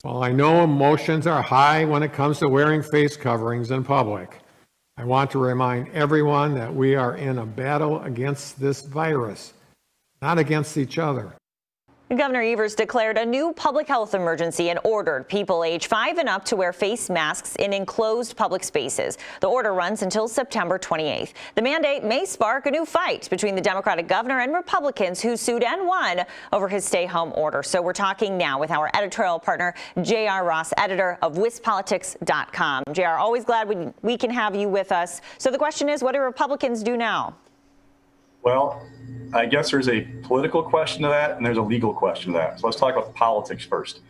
While I know emotions are high when it comes to wearing face coverings in public, I want to remind everyone that we are in a battle against this virus, not against each other. Governor Evers declared a new public health emergency and ordered people age 5 and up to wear face masks in enclosed public spaces. The order runs until September 28th. The mandate may spark a new fight between the Democratic governor and Republicans who sued and won over his stay-home order. So we're talking now with our editorial partner, J.R. Ross, editor of WisPolitics.com. J.R., always glad we can have you with us. So the question is, what do Republicans do now? Well, I guess there's a political question to that and there's a legal question to that. So let's talk about politics first.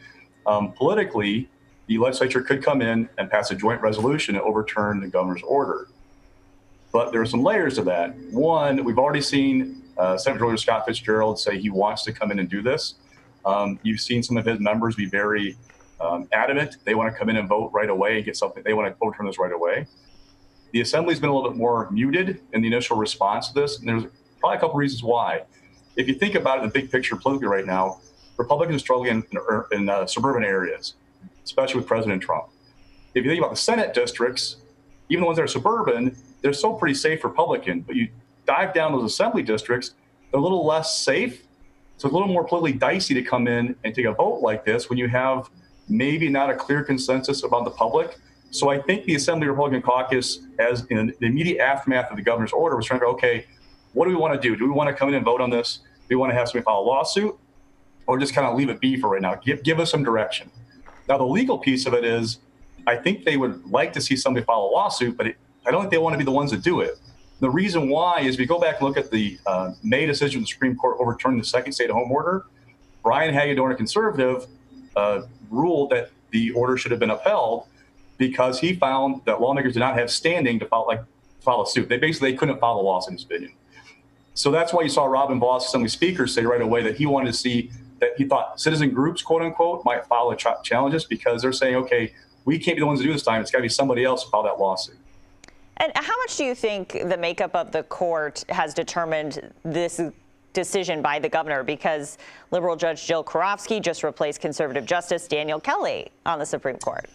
Politically, the legislature could come in and pass a joint resolution to overturn the governor's order. But there are some layers to that. One, we've already seen Senator George Scott Fitzgerald say he wants to come in and do this. You've seen some of his members be very adamant. They want to come in and vote right away and get something. They want to overturn this right away. The Assembly's been a little bit more muted in the initial response to this, and there's probably a couple reasons why. If you think about it in the big picture politically right now, Republicans are struggling in suburban areas, especially with President Trump. If you think about the Senate districts, even the ones that are suburban, they're still pretty safe Republican, but you dive down those Assembly districts, they're a little less safe. So it's a little more politically dicey to come in and take a vote like this when you have maybe not a clear consensus about the public. So I think the Assembly Republican caucus, as in the immediate aftermath of the governor's order, was trying to go, okay, what do we want to do? Do we want to come in and vote on this? Do we want to have somebody file a lawsuit, or just kind of leave it be for right now? Give us some direction. Now, the legal piece of it is, I think they would like to see somebody file a lawsuit, but I don't think they want to be the ones that do it. The reason why is, if you go back and look at the May decision of the Supreme Court overturning the second stay-at-home order, Brian Hagedorn, a conservative, ruled that the order should have been upheld because he found that lawmakers did not have standing to file a suit. They couldn't file a lawsuit, in his opinion. So that's why you saw Robin Vos, Assembly Speaker, say right away that he wanted to see that he thought citizen groups, quote unquote, might file challenges because they're saying, okay, we can't be the ones to do this time. It's got to be somebody else to file that lawsuit. And how much do you think the makeup of the court has determined this decision by the governor? Because liberal Judge Jill Karofsky just replaced conservative Justice Daniel Kelly on the Supreme Court.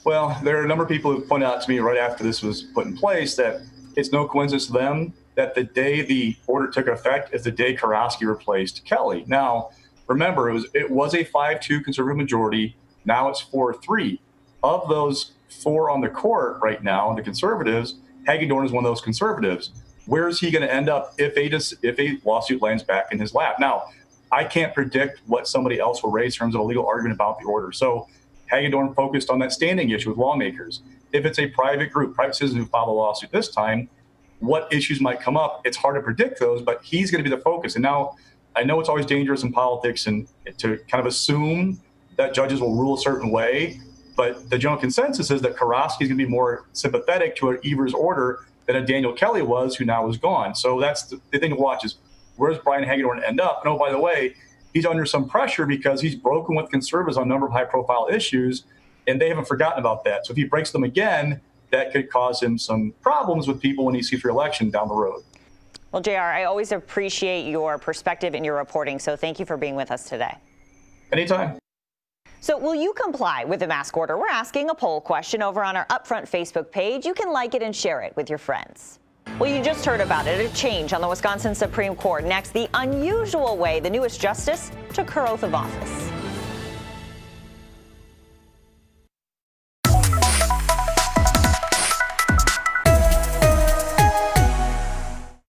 Well, there are a number of people who pointed out to me right after this was put in place that it's no coincidence to them that the day the order took effect is the day Karofsky replaced Kelly. Now, remember, it was a 5-2 conservative majority. Now it's 4-3. Of those 4 on the court right now, the conservatives, Hagedorn is one of those conservatives. Where is he going to end up if a lawsuit lands back in his lap? Now, I can't predict what somebody else will raise in terms of a legal argument about the order. So Hagedorn focused on that standing issue with lawmakers. If it's a private group, private citizen who filed a lawsuit this time, what issues might come up? It's hard to predict those, but he's going to be the focus. And now I know it's always dangerous in politics and to kind of assume that judges will rule a certain way, but the general consensus is that Karofsky is going to be more sympathetic to an Evers order than a Daniel Kelly was, who now is gone. So that's the thing to watch is, where's Brian Hagedorn end up? And oh, by the way, he's under some pressure because he's broken with conservatives on a number of high-profile issues, and they haven't forgotten about that. So if he breaks them again, that could cause him some problems with people when he seeks re-election down the road. Well, JR, I always appreciate your perspective and your reporting, so thank you for being with us today. Anytime. So will you comply with the mask order? We're asking a poll question over on our Upfront Facebook page. You can like it and share it with your friends. Well, you just heard about it, a change on the Wisconsin Supreme Court. Next, the unusual way the newest justice took her oath of office.